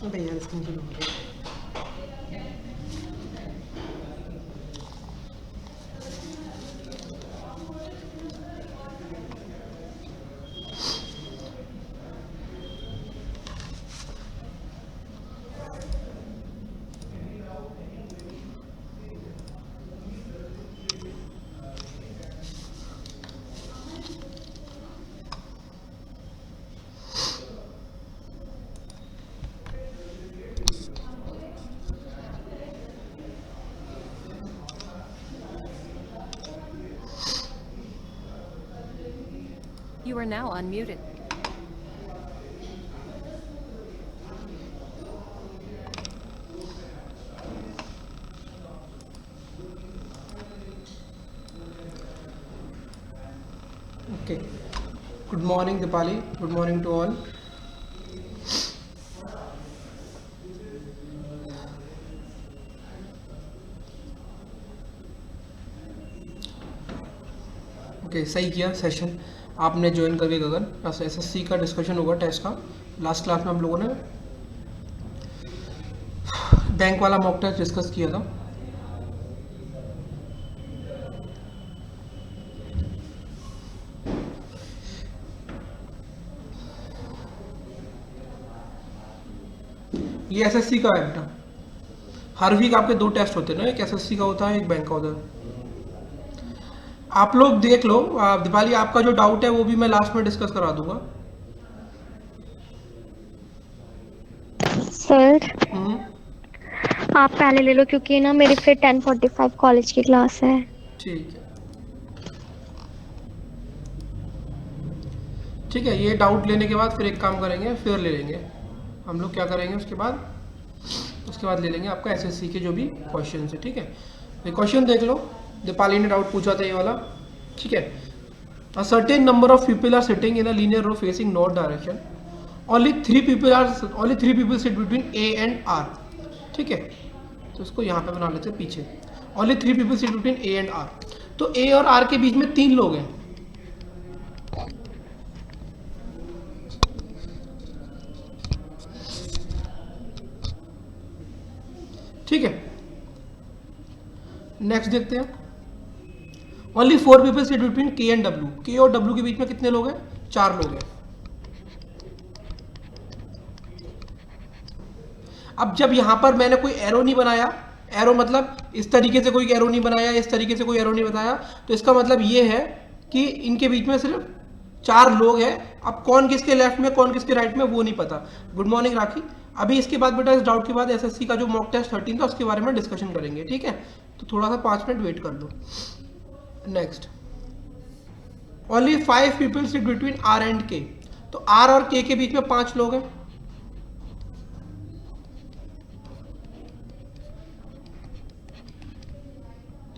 अबे यार स्क्रीन शुरू हो गया। You are now unmuted. Okay, good morning Deepali, good morning to all. Okay, सही किया सेशन आपने ज्वाइन करके। गगन, एसएससी का डिस्कशन होगा टेस्ट का। लास्ट क्लास में हम लोगों ने बैंक वाला मॉक टेस्ट डिस्कस किया था। ये एसएससी का है बेटा। हर वीक आपके 2 टेस्ट होते हैं ना, एक एसएससी का होता है, एक बैंक का होता है। आप लोग देख लो। दीपाली, आपका जो डाउट है वो भी मैं लास्ट में डिस्कस करा दूंगा। सर हम्म, आप पहले ले लो क्योंकि ना मेरी फिर 10:45 कॉलेज की क्लास है। ठीक है, ठीक है। ये डाउट लेने के बाद फिर एक काम करेंगे, फिर ले लेंगे हम लोग। क्या करेंगे उसके बाद ले लेंगे आपका एसएससी के जो भी क्वेश्चन है। ठीक है, ये क्वेश्चन देख लो। दीपाली ने डाउट पूछा था ये वाला। ठीक है, a certain number of people are sitting in a linear row facing north direction. Only three people sit between A and R. ठीक है, तो इसको यहाँ पे बना लेते हैं पीछे। Only 3 people sit between A and R. तो ए और आर के बीच में 3 लोग हैं। ठीक है, नेक्स्ट देखते हैं। Only 4 people sit between K and W. के और डब्ल्यू के बीच में कितने लोग हैं? 4 लोग हैं। अब जब यहां पर मैंने कोई एरो नहीं बनाया, एरो मतलब इस तरीके से कोई एरो नहीं बनाया, इस तरीके से कोई एरो नहीं बताया, तो इसका मतलब ये है कि इनके बीच में सिर्फ 4 लोग हैं। अब कौन किसके लेफ्ट में कौन किसके राइट में वो नहीं पता। गुड मॉर्निंग राखी। अभी इसके बाद बेटा, इस डाउट के बाद एसएससी का जो मॉक टेस्ट 13 था उसके बारे में डिस्कशन करेंगे। ठीक है, तो थोड़ा सा 5 मिनट वेट कर लो। Next, only 5 people sit between R and K. तो आर और के बीच में 5 लोग हैं।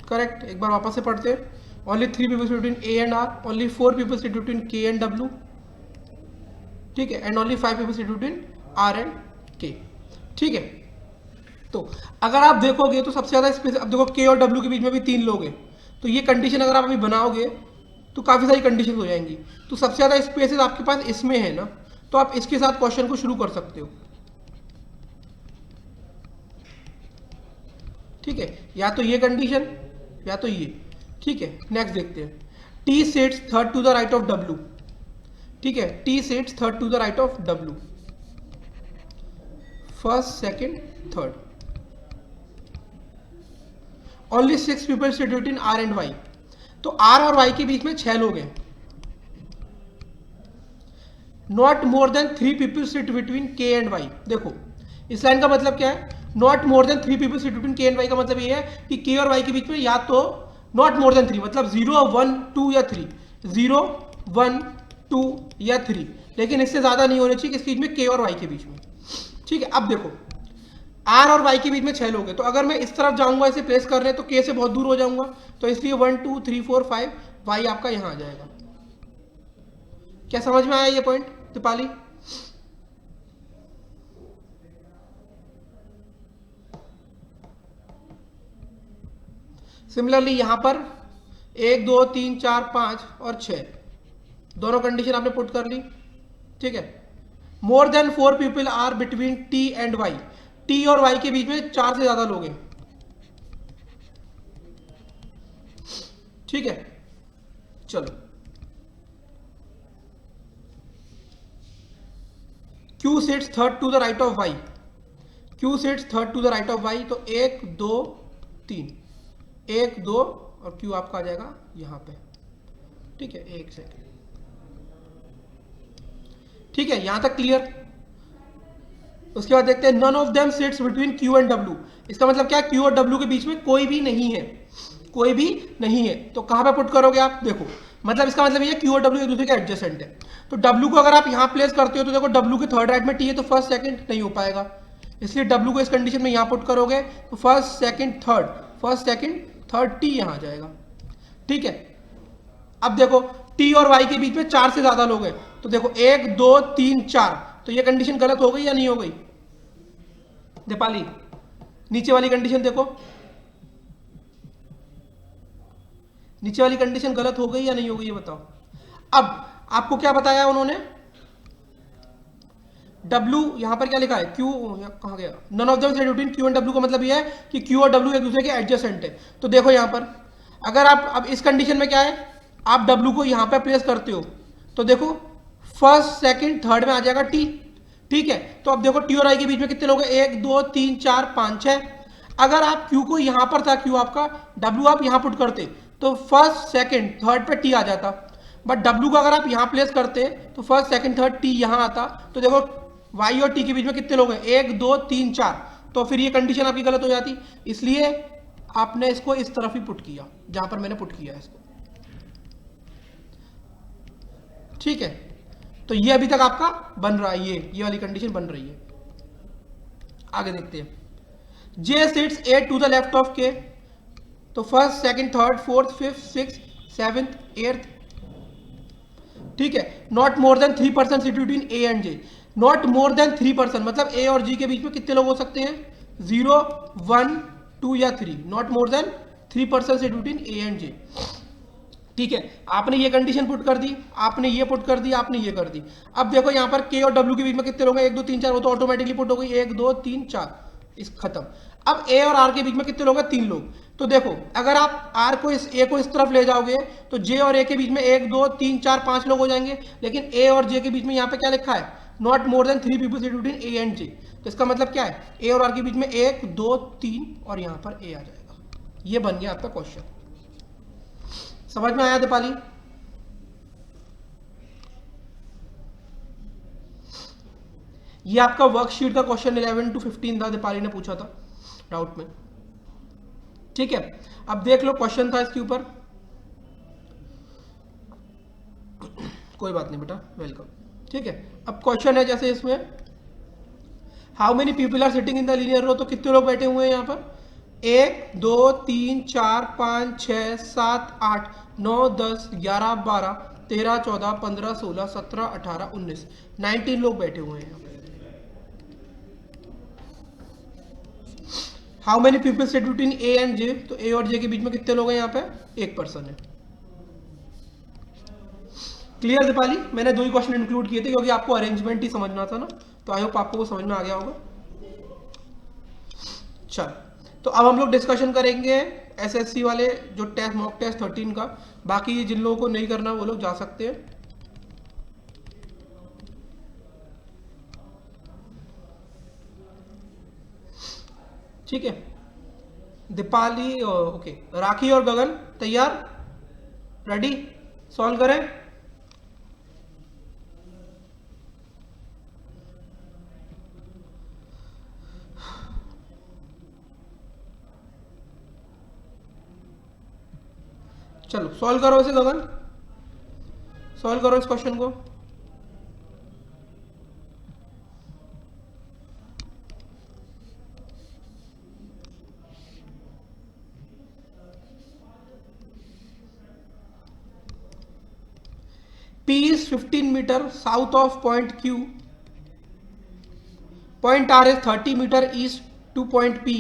करेक्ट, एक बार वापस से पढ़ते हैं। Only 3 people sit between A and R, only 4 people sit between K and W. ठीक है, and only 5 people sit between R and K. ठीक है, तो अगर आप देखोगे तो सबसे ज्यादा स्पेस, अब देखो के और डब्ल्यू के बीच में भी 3 लोग हैं। तो ये कंडीशन अगर आप अभी बनाओगे तो काफी सारी कंडीशन हो जाएंगी। तो सबसे ज्यादा स्पेसेस आपके पास इसमें है ना, तो आप इसके साथ क्वेश्चन को शुरू कर सकते हो। ठीक है, या तो ये कंडीशन या तो ये। ठीक है, नेक्स्ट देखते हैं। T sits third to the right of W. ठीक है, T sits third to the right of W, first second third. Only 6 people sit between R and Y. तो आर और वाई के बीच में 6 लोग हैं। Not more than 3 people sit between K and Y. देखो इस लाइन का मतलब क्या है? Not more than 3 people sit between K and Y का मतलब ये है कि के और वाई के बीच में या तो नॉट मोर देन 3 मतलब 0, 1, 2 या 3, 0, 1, 2 या 3, लेकिन इससे ज्यादा नहीं होने चाहिए किसके बीच में? के और वाई के बीच में। ठीक है, अब देखो आर और वाई के बीच में 6 लोग हैं, तो अगर मैं इस तरफ जाऊंगा इसे प्लेस कर रहे तो के से बहुत दूर हो जाऊंगा, तो इसलिए 1, 2, 3, 4, 5 वाई आपका यहां आ जाएगा। क्या समझ में आया ये पॉइंट दीपाली? सिमिलरली यहां पर 1, 2, 3, 4, 5 और 6 दोनों कंडीशन आपने पुट कर ली। ठीक है, more than 4 people are between T and Y, T और वाई के बीच में 4 से ज्यादा लोग हैं। ठीक है, चलो Q sits third to the right of Y, Q sits third to the right of Y, तो 1 2 3, 1 2 और Q आपका आ जाएगा यहां पे। ठीक है, एक सेकंड। ठीक है, यहां तक क्लियर। उसके बाद देखते हैं none of them sits between Q and W। इसका मतलब क्या है, Q और W के बीच में कोई भी नहीं है, कोई भी नहीं है। तो कहां पे पुट करोगे आप, देखो मतलब इसका मतलब ये Q और W एक दूसरे के एडजेसेंट है। तो W को अगर आप यहां प्लेस करते हो तो देखो W के थर्ड राइट में T है, तो फर्स्ट सेकंड नहीं हो पाएगा, इसलिए W को इस कंडीशन में यहां पुट करोगे तो first second third, first second third T यहां आ जाएगा। ठीक है, अब देखो T और Y के बीच में 4 से ज्यादा लोग हैं, तो देखो 1 2 3 4, तो ये कंडीशन गलत हो गई या नहीं हो गई दीपाली? नीचे वाली कंडीशन देखो, नीचे वाली कंडीशन गलत हो गई या नहीं हो गई, ये बताओ। अब आपको क्या बताया उन्होंने, W यहां पर क्या लिखा है, Q कहां गया, none of them between Q and W का मतलब यह है कि Q और W एक दूसरे के एडजेसेंट है। तो देखो यहां पर अगर आप अब इस कंडीशन में क्या है, आप W को यहां पर प्लेस करते हो तो देखो फर्स्ट सेकंड थर्ड में आ जाएगा T। ठीक है, तो अब देखो T और I के बीच में कितने लोग हैं, 1 2 3 4 5 6। अगर आप Q को यहां पर था, Q आपका, W आप यहां पुट करते तो फर्स्ट सेकंड थर्ड पे T आ जाता, बट W को अगर आप यहां प्लेस करते तो फर्स्ट सेकंड थर्ड T यहां आता। तो देखो Y और T के बीच में कितने लोग हैं, 1 2 3 4, तो फिर ये कंडीशन आपकी गलत हो जाती, इसलिए आपने इसको इस तरफ ही पुट किया जहां पर मैंने पुट किया इसको। ठीक है, तो ये अभी तक आपका बन रहा है, ये वाली कंडीशन बन रही है। आगे देखते हैं, J sits 8 to the left of K, तो first second third fourth fifth six seventh eighth. ठीक है, not more than 3% sit between A and J, not more than 3% मतलब A और G के बीच में कितने लोग हो सकते हैं, 0 1 2 या 3, not more than 3% sit between A and J। ठीक है, आपने ये कंडीशन पुट कर दी, आपने ये पुट कर दी, आपने ये कर दी। अब देखो यहाँ पर K और W के बीच में कितने लोग हैं, 1 2 3 4, वो तो ऑटोमेटिकली पुट हो गई, 1 2 3 4, इस खत्म। अब A और R के बीच में कितने लोग हैं, 3 लोग। तो देखो अगर आप R को इस A को इस तरफ ले जाओगे तो J और A के बीच में 1 2 3 4 5 लोग हो जाएंगे, लेकिन A और J के बीच में यहाँ पे क्या लिखा है, not more than 3 people sit between A and J। तो इसका मतलब क्या है, A और R के बीच में 1 2 3 और यहाँ पर A आ जाएगा। ये बन गया आपका क्वेश्चन। समझ में आया दीपाली? ये आपका वर्कशीट का क्वेश्चन 11 to 15 था, दीपाली ने पूछा था डाउट में। ठीक है, अब देख लो क्वेश्चन था इसके ऊपर, कोई बात नहीं बेटा, वेलकम। ठीक है, अब क्वेश्चन है जैसे इसमें how many people are sitting in the linear row, तो कितने लोग बैठे हुए हैं यहाँ पर, 1 2 3 4 5 6 7 8 9 10 11 12 13 14 15 16 17 18 19 19 लोग बैठे हुए हैं। How many people sit between A and J, तो A और J के बीच में कितने लोग हैं, यहाँ पे 1 पर्सन है। क्लियर दीपाली? मैंने 2 ही क्वेश्चन इंक्लूड किए थे क्योंकि आपको अरेंजमेंट ही समझना था ना, तो आई होप आपको वो समझ में आ गया होगा। चल, तो अब हम लोग डिस्कशन करेंगे SSC वाले जो टेस्ट मॉक टेस्ट 13 का। बाकी जिन लोगों को नहीं करना वो लोग जा सकते हैं। ठीक है, दीपाली ओके, राखी और गगन तैयार, रेडी, सॉल्व करें। चलो सॉल्व करो इसे गगन, सॉल्व करो इस क्वेश्चन को। P is 15 meter south of point Q. Point R is 30 meter east to point P.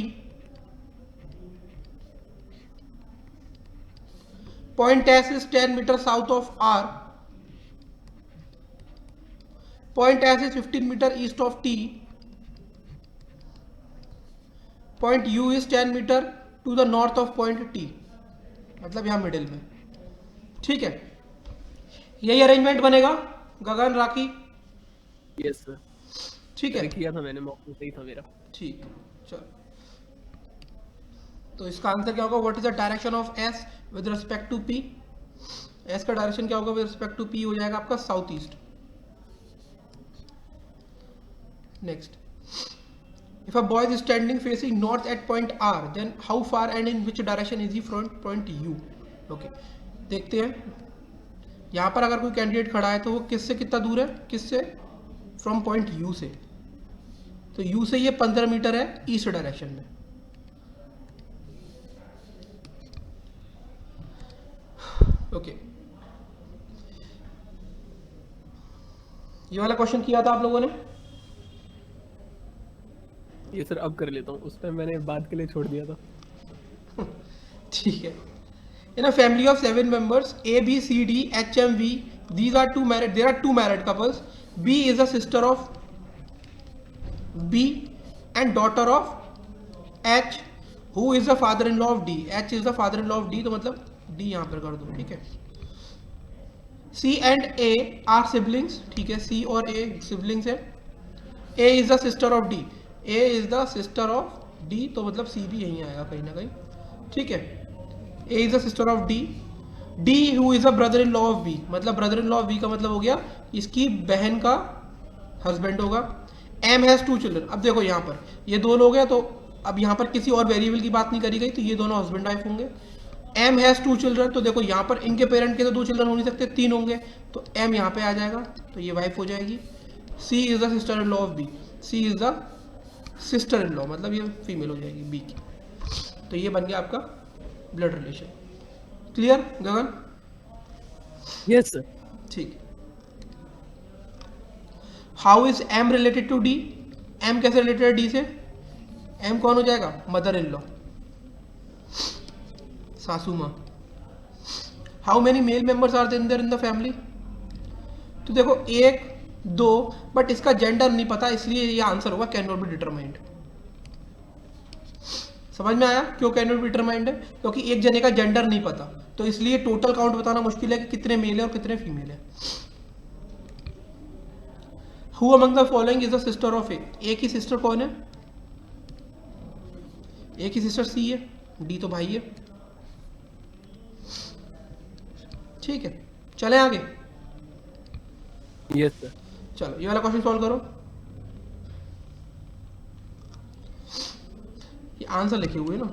Point S is 10 meter south of R. Point S is 15 metre east of T, point U is 10 metre to the north of point T, मतलब यहाँ middle में। ठीक है, यही arrangement बनेगा गगन, राखी? Yes sir, ठीक है, किया था मैंने, मौका सही था मेरा। ठीक, चलो। तो इसका आंसर क्या होगा? What is the direction of S with respect to P? S का डायरेक्शन क्या होगा विद रिस्पेक्ट टू पी? हो जाएगा आपका south east. Next, if a boy is standing facing north at point R, then how far and in which direction is he from point U? Okay, देखते हैं। यहाँ पर अगर कोई कैंडिडेट खड़ा है तो वो किससे कितना दूर है? किससे? फ्रॉम पॉइंट U से। तो U से ये 15 मीटर है ईस्ट डायरेक्शन में। ओके, ये वाला क्वेश्चन किया था आप लोगों ने? ये सर अब कर लेता हूँ, उस टाइम मैंने बात के लिए छोड़ दिया था। ठीक है। In a family of 7 members, A, B, C, D, H, M, V, these are two married. There are 2 married couples. B is a sister of B and daughter of H, who is the father-in-law of D. H is the father-in-law of D, तो मतलब D यहाँ पर कर दो। ठीक है। C and A are siblings. ठीक है, C और A siblings है। A is the sister of D. A is the sister of D, तो मतलब C भी यहीं आएगा कहीं ना कहीं। ठीक है, A is the sister of D. D who is a brother-in-law of B, मतलब brother-in-law of B का मतलब हो गया इसकी बहन का हस्बैंड होगा। M has 2 children। अब देखो यहाँ पर ये 2 लोग हैं, तो अब यहाँ पर किसी और वेरिएबल की बात नहीं करी गई, तो ये दोनों हस्बैंड वाइफ होंगे। M has 2 children, तो देखो यहाँ पर इनके पेरेंट के तो 2 चिल्ड्रन हो नहीं सकते, 3 होंगे, तो M यहाँ पे आ जाएगा, तो ये वाइफ हो जाएगी। C is the sister in law of B. C is the sister in law, मतलब ये फीमेल हो जाएगी बी की। तो ये बन गया आपका blood relation. Clear Gagan? Yes sir. ठीक। How is M related to D? M कैसे रिलेटेड है डी से? एम कौन हो जाएगा? मदर इन लॉ, सासू माँ। How many male members are there in the family? तो देखो 1 2, बट इसका जेंडर नहीं पता, इसलिए ये आंसर होगा कैन नॉट बी डिटरमाइंड। समझ में आया क्यों कैन नॉट बी डिटरमाइंड है? क्योंकि एक जने का जेंडर नहीं पता, तो इसलिए टोटल काउंट बताना मुश्किल है कि कितने मेल है और कितने फीमेल है। Who among the following is the sister of A? A की सिस्टर कौन है? ए की सिस्टर सी है, डी तो भाई है। ठीक है, चले आगे। Yes sir. चलो ये वाला क्वेश्चन सॉल्व करो। ये आंसर लिखे हुए ना।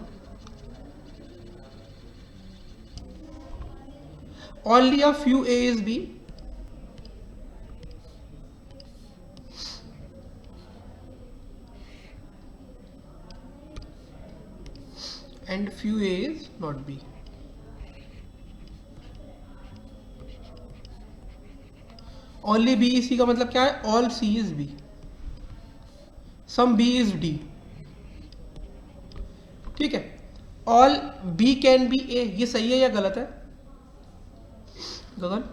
Only a few A is B and few A is not B. Only B is C का मतलब क्या है? All C is B, some B is D. ठीक है, all B can be A, ये सही है या गलत है गगन?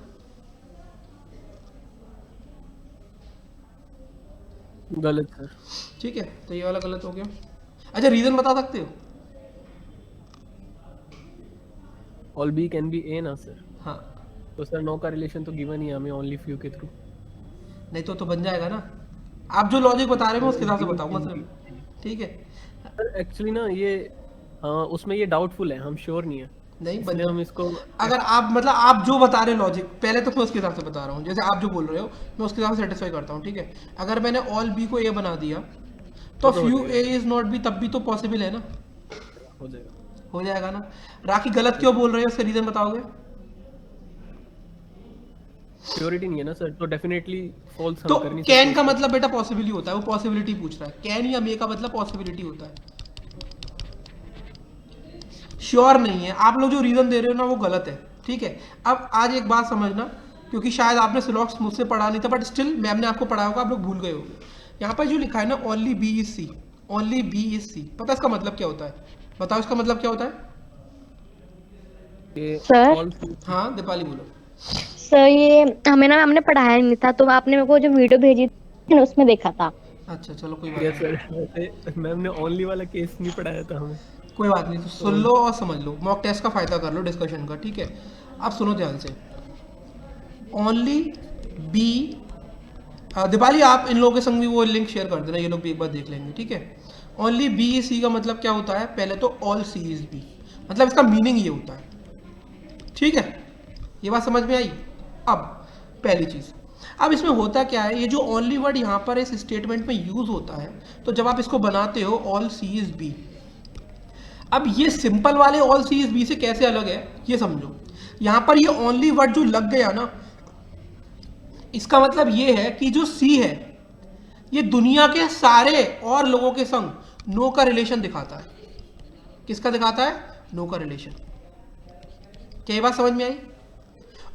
गलत सर। ठीक है, तो ये वाला गलत हो गया। अच्छा, रीजन बता सकते हो? ऑल बी कैन बी ए ना सर? हाँ, तो सर नो का रिलेशन तो गिवन ही है हमें ओनली फ्यू के थ्रू। नहीं तो बन जाएगा ना। आप जो लॉजिक बता रहे हो उसके हिसाब से बताऊंगा सिर्फ। ठीक है, सर एक्चुअली ना ये उसमें ये डाउटफुल है, हम श्योर नहीं है, नहीं बन इसलिए हम इसको। अगर आप मतलब आप जो बता रहे लॉजिक, पहले तो मैं उसके हिसाब से बता रहा हूँ, जैसे आप जो बोल रहे हो मैं उसके हिसाब से सेटिस्फाई करता हूँ। ठीक है, अगर मैंने ऑल बी को ए बना दिया तो few A is not B, तब भी तो पॉसिबल है ना, हो जाएगा ना। राखी गलत क्यों बोल रहे हो, उसका रीजन बताओगे? श्योरिटी नहीं है ना सर, तो डेफिनेटली फॉल्स हम तो कर नहीं कैन सकते। का मतलब बेटा पॉसिबिलिटी होता है, वो पॉसिबिलिटी पूछ रहा है। कैन या मे का मतलब पॉसिबिलिटी होता है, श्योर नहीं है। आप लोग जो रीजन दे रहे हो ना वो गलत है। ठीक है, अब आज एक बात समझना, क्योंकि शायद आपने सिलॉक्स मुझसे पढ़ा नहीं था, बट स्टिल मैम ने आपको पढ़ाया होगा, आप लोग भूल गए होंगे। यहाँ पर जो लिखा है ना only B is C, only B is C, पता है इसका मतलब क्या होता है? बताओ इसका मतलब क्या होता है? ये सर? all- हाँ दीपाली बोलो। सर ये हमें ना हमने पढ़ाया नहीं था, तो आपने मेरे को जो वीडियो भेजी थी ना, उसमें देखा था। अच्छा चलो कोई बात यस नहीं। सर, वैसे मैम ने ओनली वाला केस नहीं पढ़ाया था हमें। कोई बात नहीं, तो सुन तो लो और समझ लो, मॉक टेस्ट का फ़ायदा कर लो डिस्कशन का, ठीक है। अब सुनो ध्यान से। ओनली बी, दीपाली आप इन लोगों के संग भी वो लिंक शेयर कर देना, ये लोग भी एक बार देख लेंगे, ठीक है। ओनली बी इज सी का मतलब क्या होता है? पहले तो ऑल सी इज बी, मतलब इसका मीनिंग ये होता है, ठीक है। ये बात समझ में आई? अब पहली चीज़, अब इसमें होता क्या है, ये जो ओनली वर्ड यहाँ पर इस स्टेटमेंट में यूज होता है, तो जब आप इसको बनाते हो ऑल सी इज बी, अब ये सिंपल वाले ऑल सी इज बी से कैसे अलग है ये समझो। यहाँ पर ये ओनली वर्ड जो लग गया ना, इसका मतलब ये है कि जो सी है ये दुनिया के सारे और लोगों के संग नो का रिलेशन दिखाता है। किसका दिखाता है? नो का रिलेशन। क्या ये बात समझ में आई?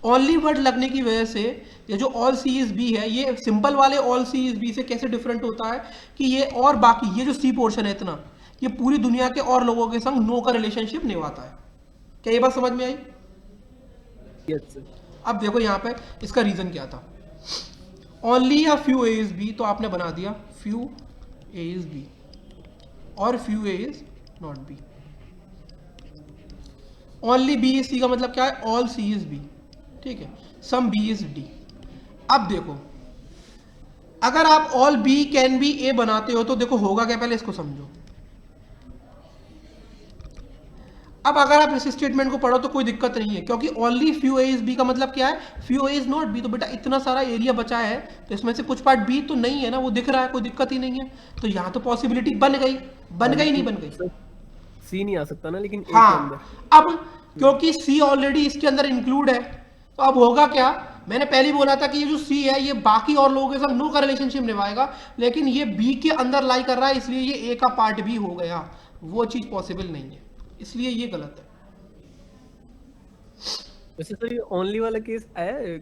ओनली वर्ड लगने की वजह से ये जो ऑल सी इज बी है, ये सिंपल वाले ऑल सी इज बी से कैसे डिफरेंट होता है कि ये और बाकी ये जो सी पोर्शन है इतना, ये पूरी दुनिया के और लोगों के संग नो का रिलेशनशिप निभाता है। क्या ये बात समझ में आई? Yes sir. अब देखो यहाँ पे इसका रीजन क्या था। ओनली या फ्यू ए इज बी, तो आपने बना दिया फ्यू ए इज बी और few A is not B. Only B is C का मतलब क्या है? ऑल सी इज बी, ठीक है। Some B is D. अब देखो, अगर आप all B can be A बनाते हो तो देखो होगा क्या, पहले इसको समझो। अब अगर आप इस स्टेटमेंट को पढ़ो तो कोई दिक्कत नहीं है, क्योंकि only few A is B का मतलब क्या है? Few A is not B. तो बेटा इतना सारा एरिया बचा है, तो इसमें से कुछ पार्ट बी तो नहीं है ना, वो दिख रहा है, कोई दिक्कत ही नहीं है। तो यहाँ तो पॉसिबिलिटी बन गई, बन गई नहीं बन गई? सी नहीं आ सकता ना लेकिन ए के हाँ, अंदर। अब क्योंकि सी ऑलरेडी इसके अंदर इंक्लूड है, तो अब होगा क्या? मैंने पहले ही बोला था कि ये जो सी है ये बाकी और लोगों के साथ नो का रिलेशनशिप निभाएगा, लेकिन ये बी के अंदर लाई कर रहा है, इसलिए ये ए का पार्ट भी हो गया। वो चीज पॉसिबल नहीं है, इसलिए ये गलत है। वैसे तो ये ओनली वाला केस आया है,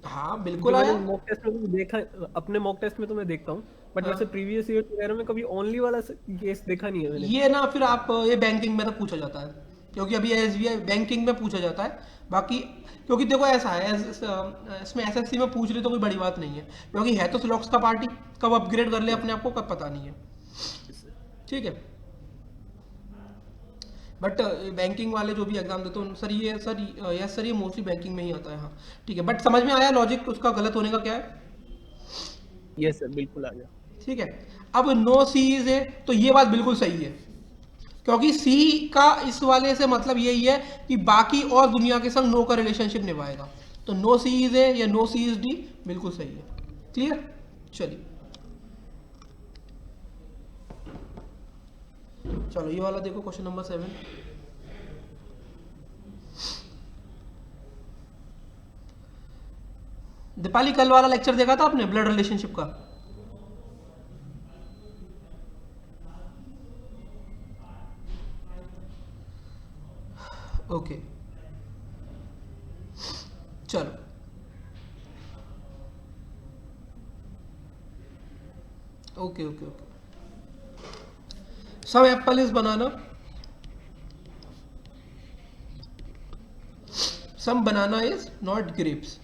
हाँ क्योंकि बिल्कुल मैंने आया। मॉक टेस्ट में भी देखा, अपने मॉक टेस्ट में तो मैं देखता हूँ, बट हाँ। वैसे प्रीवियस ईयर वगैरह में कभी ओनली वाला केस देखा नहीं है मैंने। ये ना फिर आप ये बैंकिंग में तो पूछा जाता है, क्योंकि अभी एसबीआई बैंकिंग में पूछा जाता है। बाकी क्योंकि देखो ऐसा है, इसमें एसएससी में पूछ रहे तो कोई बड़ी बात नहीं है, क्योंकि है तो स्लॉक्स का पार्टी, कब अपग्रेड कर ले अपने आप को कब पता नहीं है, ठीक है। बट बैंकिंग वाले जो भी एग्जाम देते हैं सर, ये सर यस सर, ये मोस्टली बैंकिंग में ही आता है। हाँ ठीक है, बट समझ में आया लॉजिक उसका गलत होने का क्या है? यस सर, बिल्कुल आ गया। ठीक है। अब नो सी इज है, तो ये बात बिल्कुल सही है, क्योंकि सी का इस वाले से मतलब यही है कि बाकी और दुनिया के संग नो का रिलेशनशिप निभाएगा। तो नो सी इज है या नो सी इज डी बिल्कुल सही है। क्लियर? चलिए चलो ये वाला देखो, क्वेश्चन नंबर 7। दीपाली कल वाला लेक्चर देखा था आपने ब्लड रिलेशनशिप का? ओके चलो, okay okay okay. Some apple is banana, some banana is not grapes.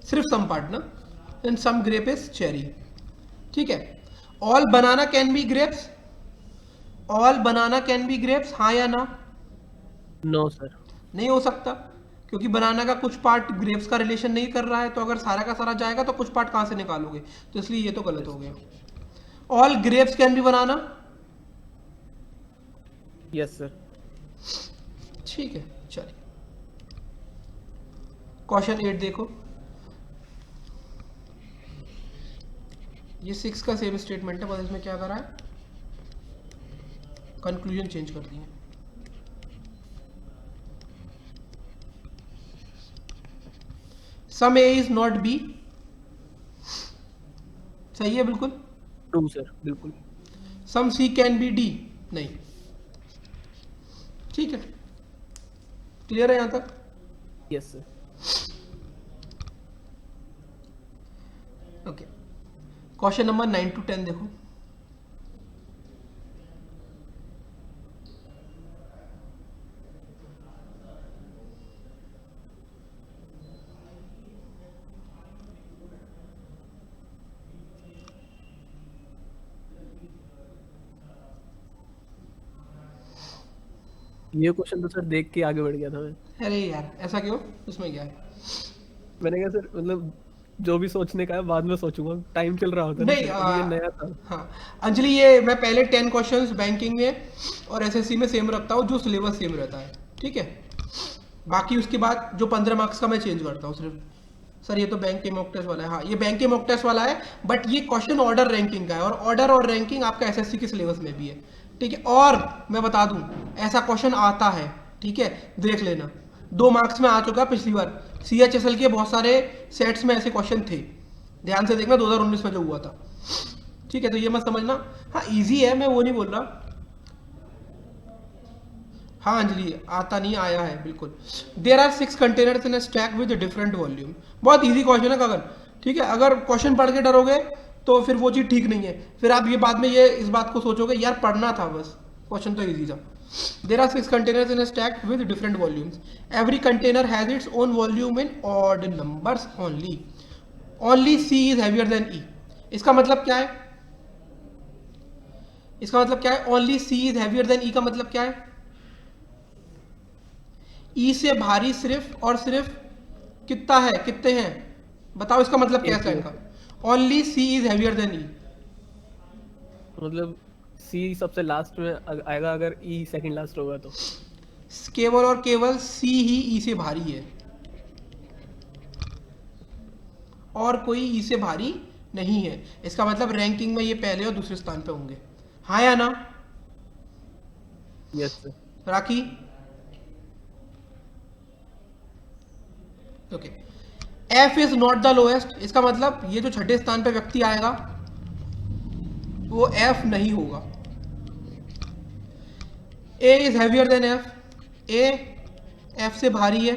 सिर्फ सम पार्ट ना, and some grape is cherry, ठीक है। All banana can be grapes, all banana can be grapes, हाँ या ना? No sir. नहीं हो सकता, क्योंकि बनाना का कुछ पार्ट ग्रेप्स का रिलेशन नहीं कर रहा है, तो अगर सारा का सारा जाएगा तो कुछ पार्ट कहाँ से निकालोगे? तो इसलिए ये तो गलत हो गया। All grapes can be banana, yes sir. ठीक है। चलिए क्वेश्चन 8 देखो, ये 6 का सेम स्टेटमेंट है, बस इसमें क्या करा है, कंक्लूजन चेंज कर दिए। सम ए इज नॉट बी, सही है बिल्कुल। ट्रू सर, बिल्कुल। सम सी कैन बी डी, नहीं, ठीक है। क्लियर है यहां तक? Yes sir. Okay, question number 9 to 10 देखो। ये क्वेश्चन तो सर देख के आगे बढ़ गया था मैं। अरे यार ऐसा क्यों, इसमें क्या है? मैंने कहा सर मतलब जो भी सोचने का है बाद में सोचूंगा, टाइम चल रहा होता है ना नहीं सर, अभी ये नया था। हाँ अंजलि, ये मैं पहले 10 क्वेश्चंस बैंकिंग में और एसएससी में सेम रखता हूँ, जो सिलेबस सेम रहता है, ठीक है। बाकी उसके बाद जो 15 मार्क्स का मैं चेंज करता हूँ सिर्फ। सर ये तो बैंक के मॉक टेस्ट वाला है, हाँ ये बैंक के मॉक टेस्ट वाला है, बट ये क्वेश्चन ऑर्डर रैंकिंग का है, और ऑर्डर और रैंकिंग आपका एसएससी के सिलेबस में भी है, ठीक है। और मैं बता दूं ऐसा क्वेश्चन आता है, ठीक है, देख लेना 2 मार्क्स में आ चुका पिछली बार, CHSL के बहुत सारे सेट्स में ऐसे क्वेश्चन थे, ध्यान से देखना 2019 में जो हुआ था, ठीक है। तो ये मत समझना, हाँ इजी है, मैं वो नहीं बोल रहा। हाँ अंजलि आता नहीं, आया है बिल्कुल। There are 6 containers in stack with different volume. बहुत इजी क्वेश्चन है गगन, ठीक है। अगर क्वेश्चन पढ़ के डरोगे तो फिर वो चीज़ ठीक नहीं है, फिर आप ये बाद में ये इस बात को सोचोगे यार पढ़ना था बस, क्वेश्चन तो इजी था। There are 6 containers in stack with different volumes, every container has its own volume in odd numbers only, only C is heavier than E। इसका मतलब क्या है? इसका मतलब क्या है? Only C is heavier than E का मतलब क्या है? E से भारी सिर्फ और सिर्फ कितना है, कितने हैं बताओ, इसका मतलब क्या है इनका? Only C is heavier than E। मतलब सी सबसे लास्ट में आएगा अगर ई सेकंड लास्ट होगा तो। केवल और केवल C ही E से भारी है, और कोई E से भारी नहीं है। इसका मतलब रैंकिंग में ये पहले और दूसरे स्थान पे होंगे, हाँ या ना? Yes sir. Rakhi okay. F is not the lowest, इसका मतलब ये जो छठे स्थान पे व्यक्ति आएगा वो F नहीं होगा। A is heavier then F, A F से भारी है।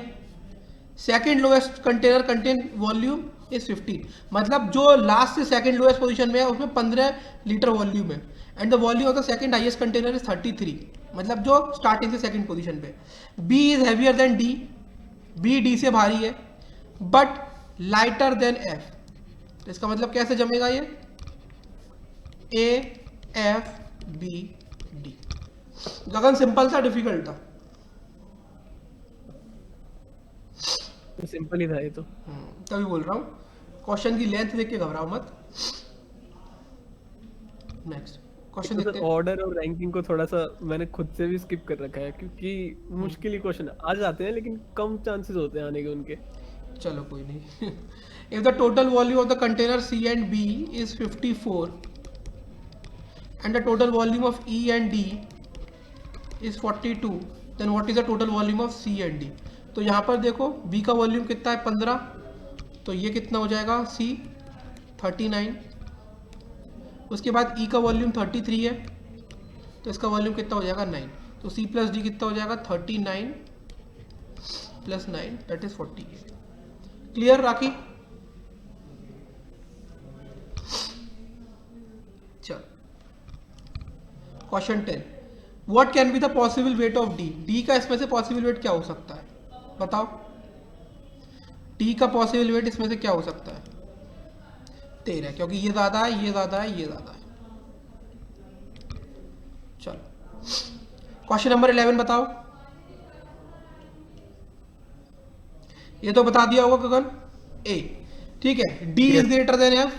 Second lowest container contain volume is 15, मतलब जो लास्ट से सेकेंड लोएस्ट पोजीशन में है उसमें 15 लीटर वॉल्यूम है, and the volume of the second highest container is 33, मतलब जो स्टार्टिंग से सेकेंड पोजीशन पे। B is heavier then D, B D से भारी है, बट लाइटर देन F, तो इसका मतलब कैसे जमेगा ये? A F B D। Gagan simple था डिफिकल्ट था? सिंपल ही था ये तो। तभी बोल रहा हूँ, क्वेश्चन की लेंथ देख के घबराओ मत। नेक्स्ट क्वेश्चन देखते हैं। ऑर्डर और रैंकिंग को थोड़ा सा मैंने खुद से भी स्किप कर रखा है, क्योंकि मुश्किल ही क्वेश्चन आ जाते हैं लेकिन कम चांसेस होते हैं आने के उनके। चलो कोई नहीं। If the total volume of the container C and B is 54 and the total volume of E and D is 42, then what is the total volume of C and D? तो यहाँ पर देखो B का volume कितना है 15, तो ये कितना हो जाएगा C 39, उसके बाद E का वॉल्यूम 33 है, तो इसका वॉल्यूम कितना हो जाएगा 9, तो C प्लस D कितना हो जाएगा 39 प्लस 9 दैट इज 48। क्लियर राखी? चल question 10, what can be the possible weight of D? D का इसमें से पॉसिबल वेट क्या हो सकता है बताओ? D का पॉसिबल वेट इसमें से क्या हो सकता है? 13, क्योंकि ये ज्यादा है, ये ज्यादा है, ये ज्यादा है। चलो क्वेश्चन नंबर 11 बताओ। ये तो बता दिया होगा गगन, A, ठीक है। D is greater then F,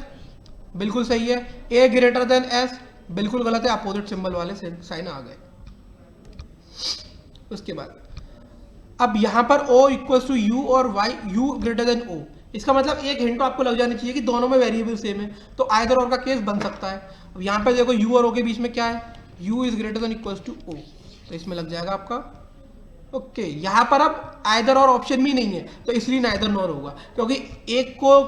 बिल्कुल सही है। A ग्रेटर देन S, बिल्कुल गलत है, अपोजिट सिंबल वाले साइन आ गए। उसके बाद अब यहां पर O इक्वल्स टू U और Y, U greater than O, इसका मतलब एक हिंट तो आपको लग जानी चाहिए कि दोनों में वेरिएबल सेम है, तो आइदर और का केस बन सकता है। अब यहाँ पर देखो U और O के बीच में क्या है? U is greater than equals to O, तो इसमें लग जाएगा आपका ओके। यहाँ पर अब आइदर और ऑप्शन भी नहीं है, तो इसलिए नाइदर नॉर होगा, क्योंकि एक को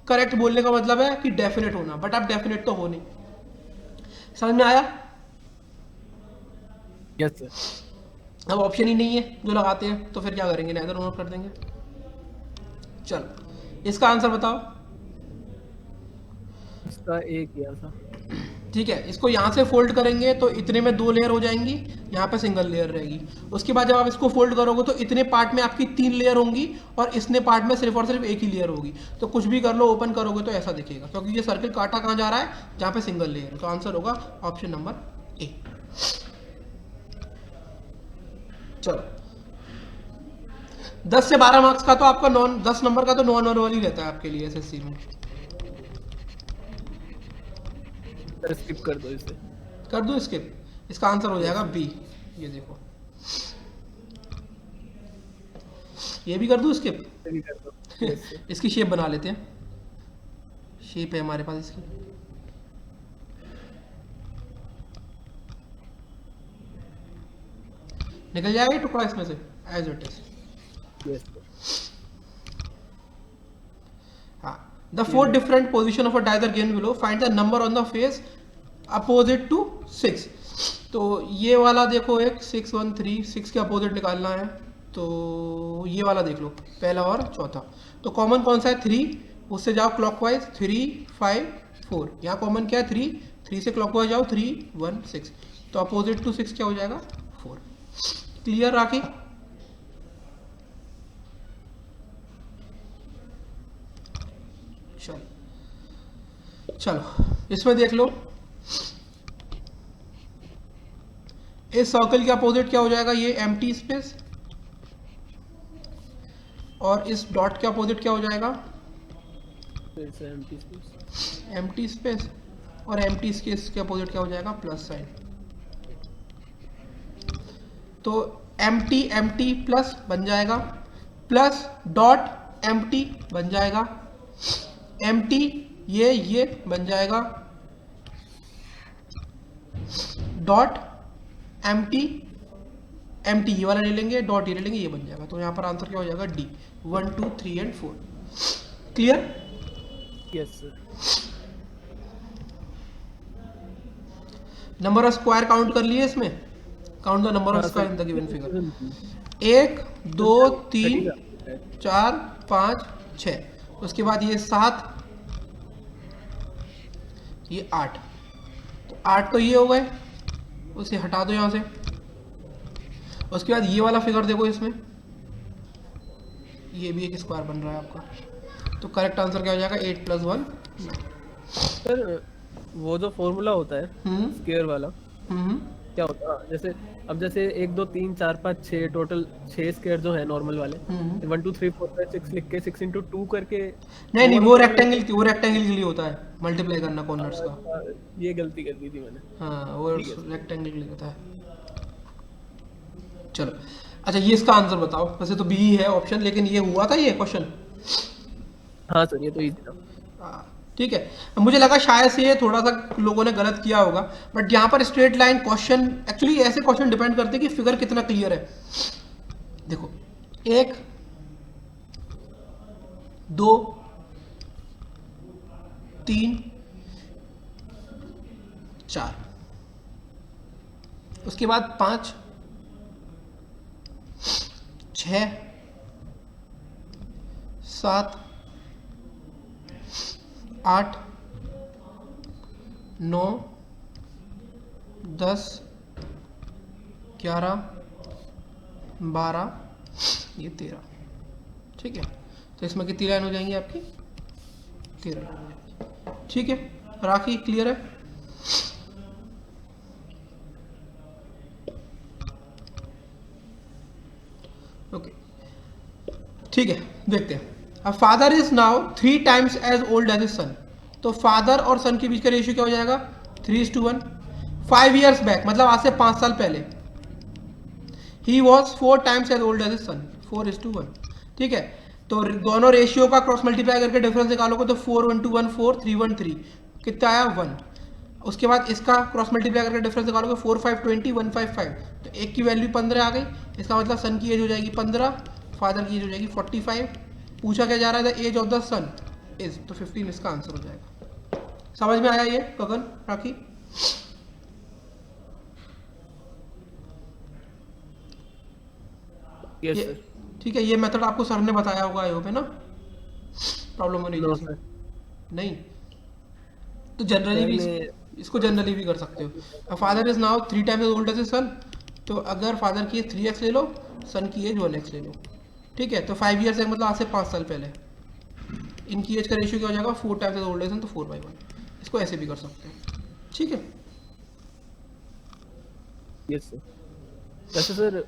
करेक्ट बोलने का मतलब है कि डेफिनेट होना, बट आप डेफिनेट तो हो नहीं। समझ में आया? Yes sir. अब ऑप्शन ही नहीं है जो लगाते हैं, तो फिर क्या करेंगे? नाइदर नॉर कर देंगे। चलो इसका आंसर बताओ। इसका एक किया था, ठीक है, इसको यहाँ से फोल्ड करेंगे तो इतने में 2 लेयर हो जाएंगी, यहाँ पे सिंगल लेयर रहेगी। उसके बाद जब आप इसको फोल्ड करोगे तो इतने पार्ट में आपकी 3 लेयर होंगी, और इसने पार्ट में सिर्फ और सिर्फ एक ही लेयर होगी। तो कुछ भी कर लो, ओपन करोगे तो ऐसा दिखेगा, क्योंकि ये सर्किल काटा कहाँ जा रहा है? जहाँ पे सिंगल लेयर है। तो आंसर होगा ऑप्शन नंबर A। चलो 10 से 12 मार्क्स का तो आपका नॉन 10 नंबर का तो नॉन नॉर्मल ही रहता है आपके लिए एसएससी में। सर स्किप कर दो इसे। कर दूं स्किप? इसका आंसर हो जाएगा बी। ये देखो, ये भी कर दूं स्किप? सही कर दो। Yes, sir. इसकी शेप बना लेते हैं, शेप है हमारे पास इसकी। निकल जाएगा ये टुकड़ा इसमें से as it is. Yes, sir. हाँ, the fourth different position of a dice are given below, find the number on the face opposite to 6। तो ये वाला देखो, एक 6 1 3 6 के अपोजिट निकालना है, तो ये वाला देख लो, पहला और चौथा। तो कॉमन कौन सा है? 3, उससे जाओ क्लॉकवाइज 3 5 4। यहाँ कॉमन क्या है? 3, 3 से क्लॉकवाइज जाओ 3 1 6। तो अपोजिट टू 6 क्या हो जाएगा? 4। क्लियर राखी? चलो इसमें देख लो, इस सर्कल के अपोजिट क्या हो जाएगा? ये एम्प्टी स्पेस। और इस डॉट के अपोजिट क्या हो जाएगा? Empty space. और एम्प्टी स्पेस के अपोजिट क्या हो जाएगा? Plus sign. तो एम्प्टी एम्प्टी प्लस बन जाएगा, प्लस डॉट एम्प्टी बन जाएगा, एम्प्टी ये बन जाएगा, डॉट एम्प्टी एम्प्टी ये वाला ले लेंगे, डॉट ये ले लेंगे, ये बन जाएगा। तो यहाँ पर आंसर क्या हो जाएगा? D. 1 2 3 and 4। Clear? Yes, sir. Number of square count कर लिए इसमें? Count the number of square in the given figure. 1 2 3 4 5 6। उसके बाद ये 7, ये 8। तो 8 तो ये हो गए, उसे हटा दो यहाँ से। उसके बाद ये वाला फिगर देखो, इसमें ये भी एक स्क्वायर बन रहा है आपका। तो करेक्ट आंसर क्या हो जाएगा? 8 + 1 9। सर वो जो फॉर्मूला होता है स्क्वायर वाला, क्या होता है? जैसे अब जैसे 1 2 3 4 5 6 टोटल 6 स्क्वायर जो है नॉर्मल वाले, 1 2 3 4 5 6 लिख के 6 × 2 करके। नहीं, वो रेक्टेंगल के लिए होता है, मल्टीप्लाई करना कॉर्नर्स का। ये गलती कर दी थी मैंने। हाँ, वो रेक्टेंगल के लिए होता है। चलो अच्छा, ये इसका आंसर बताओ। वैसे तो बी है ऑप्शन, लेकिन ये हुआ था ये क्वेश्चन। हाँ सर, ये तो इजी था। ठीक है, मुझे लगा शायद से ये थोड़ा सा लोगों ने गलत किया होगा, बट यहाँ पर स्ट्रेट लाइन क्वेश्चन, एक्चुअली ऐसे क्वेश्चन डिपेंड करते हैं कि फिगर कितना क्लियर है। देखो 1 2 3 4, उसके बाद 5 6 7 8 9 10 11 12 ये 13। ठीक है, तो इसमें कितनी लाइन हो जाएंगी आपकी? 13 लाइन हो जाएंगी। ठीक है राखी, क्लियर है? ओके ठीक है, देखते हैं। अब father is now 3 times as old as his son. तो फादर और सन के बीच का रेशियो क्या हो जाएगा? 3:1। 5 years बैक, मतलब आज से 5 साल पहले, he was 4 times as old as his son, 4:1। ठीक है, तो दोनों रेशियो का क्रॉस मल्टीप्लाई करके डिफरेंस निकालोगे तो 4 1 2 1 4 3 1 3 कितना आया? 1। उसके बाद इसका क्रॉस मल्टीप्लाई करके डिफरेंस निकालोगे 4 5 20 1 5 5। तो एक की वैल्यू 15 आ गई, इसका मतलब सन की एज हो जाएगी 15, फादर की एज हो जाएगी 45। पूछा क्या जा रहा था? Age of the son is, तो 15 इसका आंसर हो जाएगा। समझ में आया ये गगन राखी? Yes sir. ठीक है, ये मेथड आपको सर ने बताया होगा आई होप, है ना? प्रॉब्लम हो नो रही सर। नहीं? तो जनरली भी इसको जनरली भी कर सकते हो। Father is now 3 times old age son, तो अगर फादर की एज 3x ले लो, सन की एज 1x ले लो। ठीक है, तो 5 years है, मतलब आज से 5 साल पहले। इनकी एज का रेशियो क्या हो जाएगा? 4 times ओल्ड एज सन, तो 4/1। इसको ऐसे भी कर सकते हैं। ठीक है। Yes sir. वैसे सर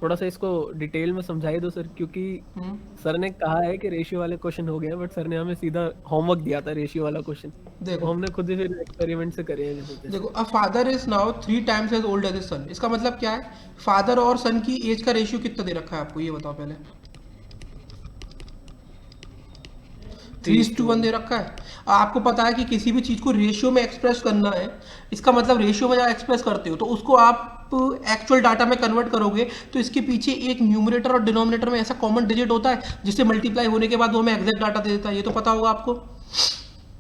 थोड़ा सा इसको डिटेल में समझाइए दो सर, क्योंकि सर ने कहा है कि रेशियो वाले क्वेश्चन हो गए, बट सर ने हमें सीधा होमवर्क दिया था रेशियो वाला क्वेश्चन, तो देखो हमने खुद ही फिर एक्सपेरिमेंट से करे हैं जैसे देखो, a father is now 3 times as old as his son. इसका मतलब क्या है? फादर और सन की एज का रेशियो कितना दे रखा है आपको, ये बताओ पहले। 3:1 दे रखा है। आपको पता है कि किसी भी चीज को रेशियो में एक्सप्रेस करना है, इसका मतलब रेशियो में जब एक्सप्रेस करते हो तो उसको आप एक्चुअल डाटा में कन्वर्ट करोगे तो इसके पीछे एक न्यूमरेटर और डिनोमिनेटर में ऐसा कॉमन डिजिट होता है जिससे मल्टीप्लाई होने के बाद वो हमें एग्जैक्ट डाटा दे देता है। ये तो पता होगा आपको।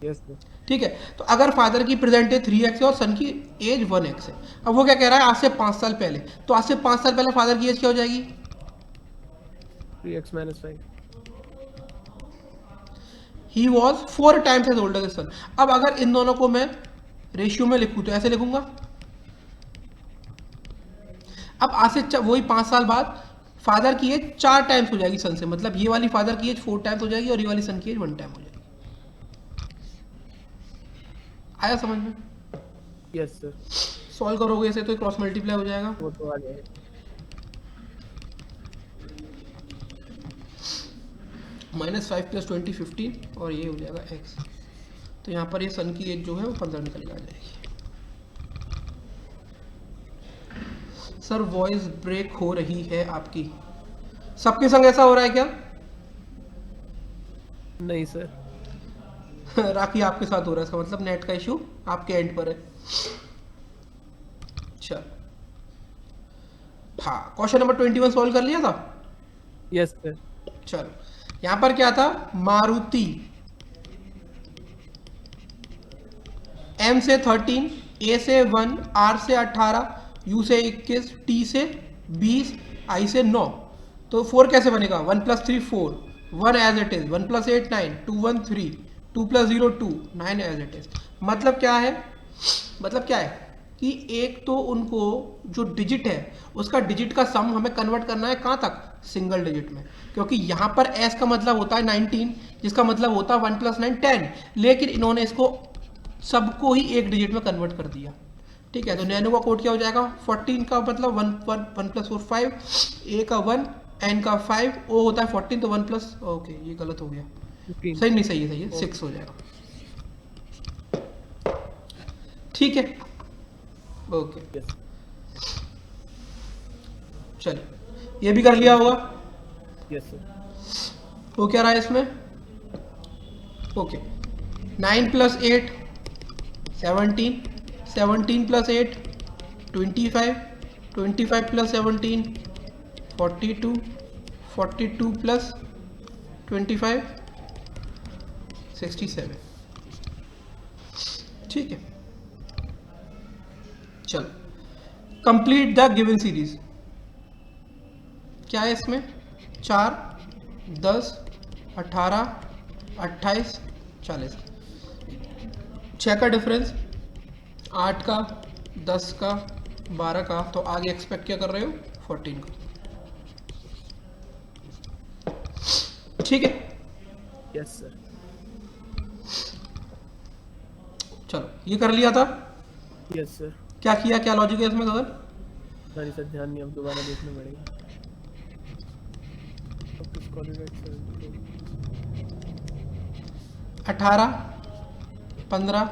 Yes sir. ठीक है, तो अगर फादर की प्रेजेंट एज 3x है और सन की एज 1x है, अब वो क्या कह रहा है? आज से 5 साल पहले, तो आज से 5 साल पहले फादर की एज क्या हो जाएगी? 3x - 5। He was 4 times age older son. अब अगर इन दोनों को मैं रेशियो में लिखूं तो ऐसे लिखूंगा। अब आज से वही 5 साल बाद फादर की एज 4 टाइम्स हो जाएगी सन से, मतलब ये वाली फादर की एज 4 टाइम्स हो जाएगी और ये वाली सन की एज 1 टाइम हो जाएगी। आया समझ में? Yes sir. सॉल्व करोगे इसे तो क्रॉस मल्टीप्लाई हो जाएगा। वो तो आ जाएगा। -5 + 20 15 और ये हो जाएगा x। तो यहाँ पर ये सन की एज जो है वो 15 निकल के आ जाएगी। सर वॉइस ब्रेक हो रही है आपकी, सबके संग ऐसा हो रहा है क्या? नहीं सर। राखी आपके साथ हो रहा है, इसका मतलब नेट का इशू आपके एंड पर है। चल हाँ, क्वेश्चन नंबर 21 सॉल्व कर लिया था। Yes sir. चलो, यहां पर क्या था? मारुति M से 13, A से 1, R से 18, U से 21, T से 20, I से 9। तो 4 कैसे बनेगा? 1 + 3 4, 1 as it is, 1 + 8 9, 2 1 3, 2 + 0 2, 9 as it is. मतलब क्या है? मतलब क्या है कि एक तो उनको जो डिजिट है उसका डिजिट का सम हमें कन्वर्ट करना है कहाँ तक? सिंगल डिजिट में, क्योंकि यहाँ पर s का मतलब होता है 19, जिसका मतलब होता है 1 + 9 10, लेकिन इन्होंने इसको सबको ही एक डिजिट में कन्वर्ट कर दिया। ठीक है, तो नैनो का कोड क्या हो जाएगा? 14 का मतलब 1 + 4 5, a का 1, n का 5, o होता है 14, तो 1 + ओके ये गलत हो गया, 15। सही नहीं, सही है 6 हो जाएगा। ठीक है, ओके यस। चलिए, ये भी कर लिया होगा। Yes sir. वो क्या रहा है इसमें? ओके, 9 + 8 17, 17 + 8 25, 25 + 17 42, 42 + 25 67। ठीक है, चलो कंप्लीट द गिवन सीरीज। क्या है इसमें? 4 10 18 28 40, 6 का डिफरेंस, 8 का, 10 का, 12 का, तो आगे एक्सपेक्ट क्या कर रहे हो? 14 का। ठीक है, यस सर। चलो ये कर लिया था। Yes sir. क्या किया, क्या लॉजिक है इसमें गगन? नहीं सर, ध्यान नहीं, अब दोबारा देखना पड़ेगा। 18 15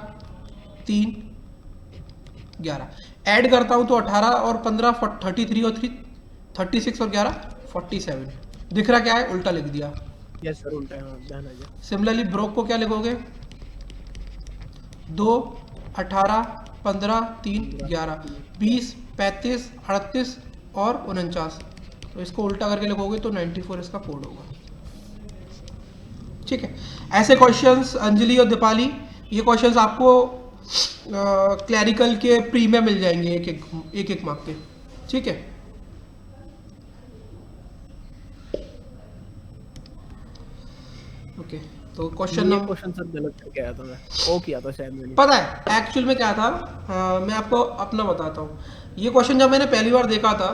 3 11 ऐड करता हूं तो 18 और 15 33 और 3 36 और 11 47। दिख रहा क्या है? उल्टा लिख दिया। यस सर, उल्टा है, हाँ, ध्यान आ गया। सिमिलरली ब्रोक को क्या लिखोगे? 2 18 15 3 11 20 35 38 और 49, तो इसको उल्टा करके लिखोगे तो 94 इसका कोड होगा। ठीक है, ऐसे क्वेश्चंस अंजलि और दीपाली, ये क्वेश्चंस आपको क्लैरिकल के प्री में मिल जाएंगे एक एक मार्क के। ठीक है, ओके, तो क्वेश्चन नंबर, क्वेश्चन सर गलत करके आया था मैं, ओ किया था शायद मैंने। पता है एक्चुअल में क्या था? मैं आपको अपना बताता हूँ। ये क्वेश्चन जब मैंने पहली बार देखा था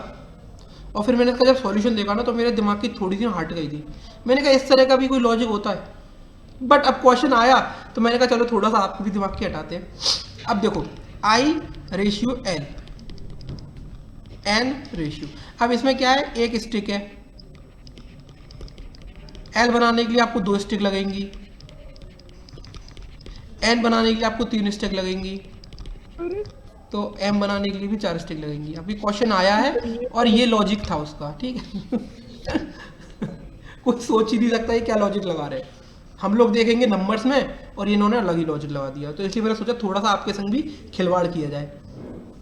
और फिर मैंने इसका जब सॉल्यूशन देखा ना, तो मेरे दिमाग की थोड़ी सी हट गई थी। मैंने कहा इस तरह का भी कोई लॉजिक होता है, बट अब क्वेश्चन आया तो मैंने कहा चलो थोड़ा सा आपको भी दिमाग की हटाते हैं। अब देखो I ratio L, N ratio. अब इसमें क्या है, एक स्टिक है, एल बनाने के लिए आपको 2 स्टिक लगेंगी, एन बनाने के लिए आपको 3 स्टिक लगेंगी, तो एम बनाने के लिए भी 4 स्टिक लगेंगी। अभी क्वेश्चन आया है और ये लॉजिक था उसका, ठीक है। कुछ सोच ही नहीं सकता ये क्या लॉजिक लगा रहे हैं। हम लोग देखेंगे नंबर्स में और इन्होंने अलग ही लॉजिक लगा दिया, तो इसलिए मैंने सोचा थोड़ा सा आपके संग भी खिलवाड़ किया जाए।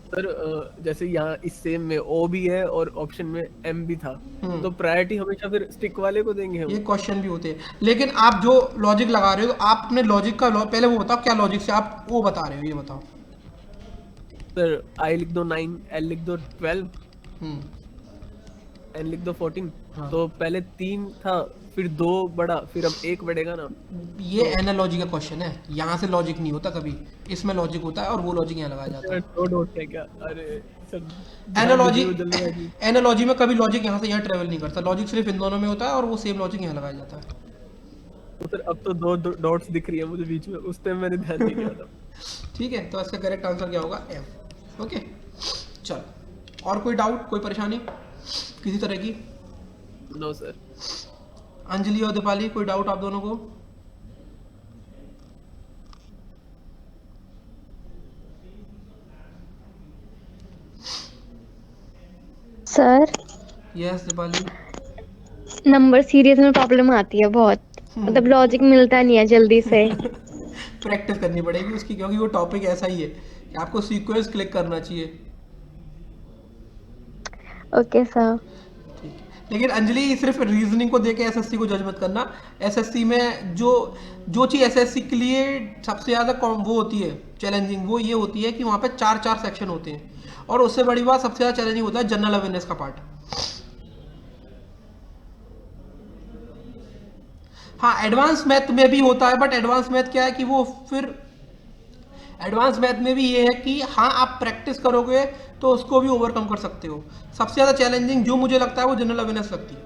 सर जैसे यहाँ इस सेम में ओ भी है और ऑप्शन में एम भी था, तो प्रायोरिटी हमेशा फिर स्टिक वाले को देंगे हम। ये क्वेश्चन भी होते हैं, लेकिन आप जो लॉजिक लगा रहे हो तो आप अपने लॉजिक का पहले वो बताओ, क्या लॉजिक से आप वो बता रहे हो, ये बताओ। सर आई लिख दो 9, एल लिख दो 12, एन लिख दो 14। हाँ। तो पहले 3 था, फिर 2 बढ़ा, फिर अब 1 बढ़ेगा ना। ये एनालॉजी का क्वेश्चन है, यहाँ से लॉजिक नहीं होता कभी, इसमें लॉजिक होता है और वो लॉजिक यहाँ लगाया जाता है। दो डॉट है क्या? अरे सर एनालॉजी में कभी लॉजिक यहाँ से यहाँ ट्रेवल नहीं करता, लॉजिक सिर्फ इन दोनों में होता है और वो सेम लॉजिक यहाँ लगाया जाता है। तो सर अब तो 2 डॉट्स दिख रही है मुझे बीच में, उस टाइम मैंने ध्यान नहीं दिया था। ठीक है, तो इसका करेक्ट आंसर क्या होगा, एम। ओके, चलो, और कोई डाउट, कोई परेशानी किसी तरह की? No sir. अंजलि और दीपाली, कोई डाउट आप दोनों को? Sir yes Deepali. Number series में प्रॉब्लम आती है बहुत, मतलब लॉजिक मिलता नहीं है जल्दी से। प्रैक्टिस करनी पड़ेगी उसकी, क्योंकि वो टॉपिक ऐसा ही है कि आपको सीक्वेंस क्लिक करना चाहिए। Okay sir. ठीक है, लेकिन अंजलि सिर्फ रीजनिंग को देके एसएससी को जज मत करना। एसएससी में जो चीज़ एसएससी के लिए सबसे ज़्यादा वो होती है चैलेंजिंग, वो ये होती है कि वहाँ पे 4 सेक्शन होते हैं, और उससे बड़ी बात सबसे ज़्यादा चैलेंजिंग होता है जनरल अवेयरनेस का पार्ट। हाँ, एडवांस मैथ में भी होता है, बट एडवांस मैथ क्या है कि वो फिर एडवांस मैथ में भी ये है कि हाँ आप प्रैक्टिस करोगे तो उसको भी ओवरकम कर सकते हो। सबसे ज़्यादा चैलेंजिंग जो मुझे लगता है वो जनरल अवेयरनेस लगती है,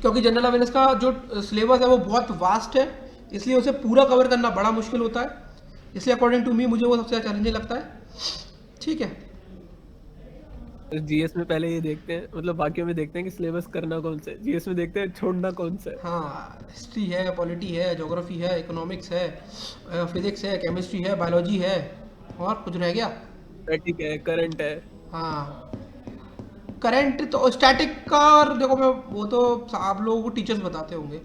क्योंकि जनरल अवेयरनेस का जो सिलेबस है वो बहुत वास्ट है, इसलिए उसे पूरा कवर करना बड़ा मुश्किल होता है। इसलिए अकॉर्डिंग टू मी मुझे वो सबसे ज़्यादा चैलेंजिंग लगता है। ठीक है, जीएस में पहले ये देखते हैं, मतलब बाकियों में देखते हैं कि सिलेबस करना कौन सा है, जीएस में देखते हैं छोड़ना कौन सा है। हाँ, हिस्ट्री है, पॉलिटी है, ज्योग्राफी है, इकोनॉमिक्स है, फिजिक्स है, केमिस्ट्री है, बायोलॉजी है, और कुछ रह गया? स्टैटिक है, करंट है। हाँ, करंट तो स्टैटिक का, और देखो मैं वो तो आप लोगों को टीचर्स बताते होंगे।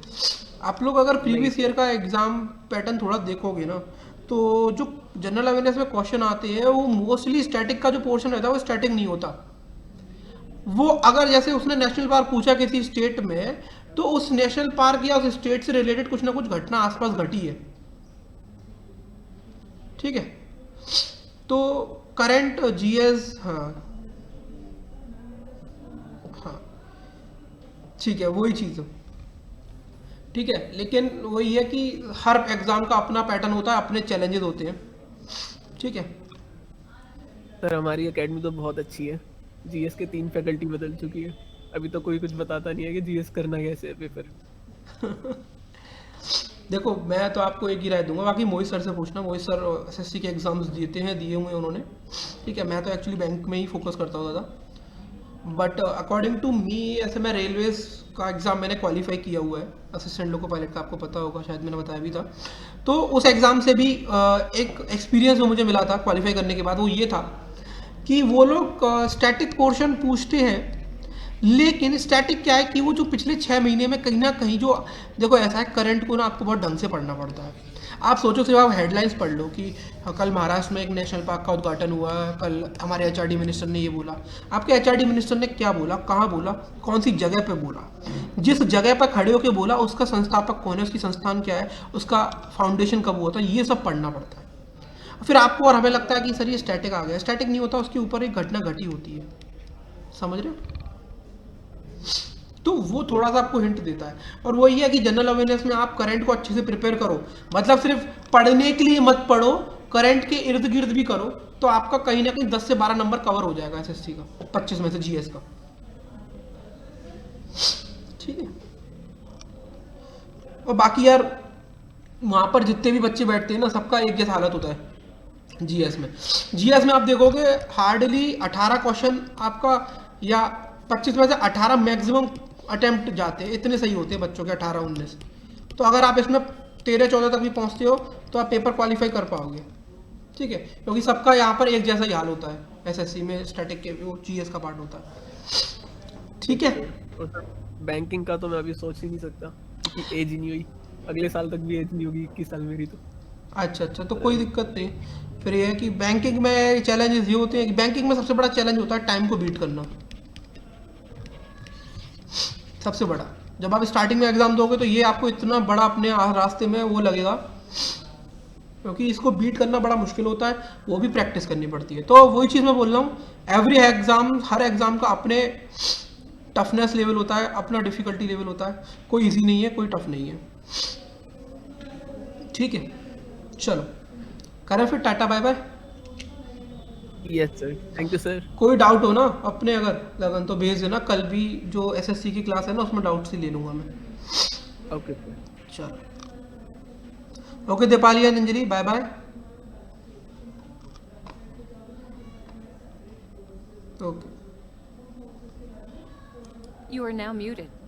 आप लोग अगर प्रीवियस ईयर का एग्जाम पैटर्न थोड़ा देखोगे ना, तो जो जनरल अवेयरनेस में क्वेश्चन आते हैं वो मोस्टली स्टैटिक का जो पोर्शन रहता है वो स्टैटिक नहीं होता। वो अगर जैसे उसने नेशनल पार्क पूछा किसी स्टेट में, तो उस नेशनल पार्क या उस स्टेट से रिलेटेड कुछ ना कुछ घटना आसपास घटी है। ठीक है, तो करंट, जीएस, हाँ हाँ ठीक है, वही चीज़ है। ठीक है, लेकिन वही है कि हर एग्जाम का अपना पैटर्न होता है, अपने चैलेंजेस होते हैं। ठीक है सर हमारी एकेडमी तो बहुत अच्छी है, जीएस के 3 फैकल्टी बदल चुकी है, अभी तो कोई कुछ बताता नहीं है कि जीएस करना कैसे है पेपर। देखो, मैं तो आपको एक ही राय दूंगा, बाकी मोहित सर से पूछना। मोहित सर एसएससी के एग्जाम्स दिए हुए उन्होंने। ठीक है, मैं तो एक्चुअली बैंक में ही फोकस करता हूँ ज़्यादा, बट अकॉर्डिंग टू मी ऐसे मैं रेलवेज का एग्ज़ाम मैंने क्वालिफाई किया हुआ है, असिस्टेंट लोको पायलट का, आपको पता होगा, शायद मैंने बताया भी था। तो उस एग्ज़ाम से भी एक एक्सपीरियंस जो मुझे मिला था क्वालिफाई करने के बाद, वो ये था कि वो लोग स्टैटिक पोर्शन पूछते हैं, लेकिन स्टैटिक क्या है कि वो जो पिछले 6 महीने में कहीं ना कहीं जो, देखो ऐसा है, करंट को ना आपको बहुत ढंग से पढ़ना पड़ता है। आप सोचो सिर्फ आप हेडलाइंस पढ़ लो कि कल महाराष्ट्र में एक नेशनल पार्क का उद्घाटन हुआ, कल हमारे एचआरडी मिनिस्टर ने ये बोला। आपके एचआरडी मिनिस्टर ने क्या बोला, कहाँ बोला, कौन सी जगह पे बोला, जिस जगह पर खड़े होकर बोला उसका संस्थापक कौन है, उसकी संस्थान क्या है, उसका फाउंडेशन कब हुआ था, ये सब पढ़ना पड़ता है। फिर आपको और हमें लगता है कि सर ये स्टैटिक आ गया, स्टैटिक नहीं होता, उसके ऊपर एक घटना घटी होती है। समझ रहे हो? तो वो थोड़ा सा आपको हिंट देता है। और वही है कि जनरल अवेयरनेस में आप करंट को अच्छे से प्रिपेयर करो, मतलब सिर्फ पढ़ने के लिए मत पढ़ो, करंट के इर्द गिर्द भी करो, तो आपका कहीं ना कहीं 10 से 12 नंबर कवर हो जाएगा एसएससी का, 25 में से जीएस का। ठीक है, और बाकी यार वहाँ पर जितने भी बच्चे बैठते हैं ना, सबका एक जैसा हालत होता है। जीएस में आप देखोगे हार्डली 18 क्वेश्चन आपका, या 25 में से 18 मैक्सिमम अटेम्प्ट जाते हैं, इतने सही होते हैं बच्चों के 18-19। तो अगर आप इसमें 13-14 तक भी पहुंचते हो तो आप पेपर क्वालिफाई कर पाओगे, ठीक है, क्योंकि सबका यहाँ पर एक जैसा ही हाल होता है, एसएससी में स्टैटिक के वो जीएस का पार्ट होता है, ठीक है। और सर बैंकिंग का तो मैं अभी सोच ही नहीं सकता क्योंकि एज ही नहीं हुई, अगले साल तक भी एज नहीं होगी, 21 साल मेरी तो। अच्छा, तो कोई दिक्कत नहीं। फिर ये है कि बैंकिंग में चैलेंजेस ये होते हैं कि बैंकिंग में सबसे बड़ा चैलेंज होता है टाइम को बीट करना, सबसे बड़ा। जब आप स्टार्टिंग में एग्जाम दोगे तो ये आपको इतना बड़ा अपने रास्ते में वो लगेगा, क्योंकि इसको बीट करना बड़ा मुश्किल होता है, वो भी प्रैक्टिस करनी पड़ती है। तो वही चीज़ मैं बोल रहा हूँ, एवरी एग्जाम, हर एग्जाम का अपने टफनेस लेवल होता है, अपना डिफिकल्टी लेवल होता है, कोई इजी नहीं है, कोई टफ नहीं है, ठीक है। चलो करें फिर, टाटा bye bye. Yes sir, thank you sir. कोई डाउट हो ना अपने अगर लगन तो भेज देना, कल भी जो एसएससी की क्लास है ना उसमें डाउट्स ही ले लूँगा मैं। Okay sir. चलो okay Deepali and Anjali, bye bye. Okay. You are now muted.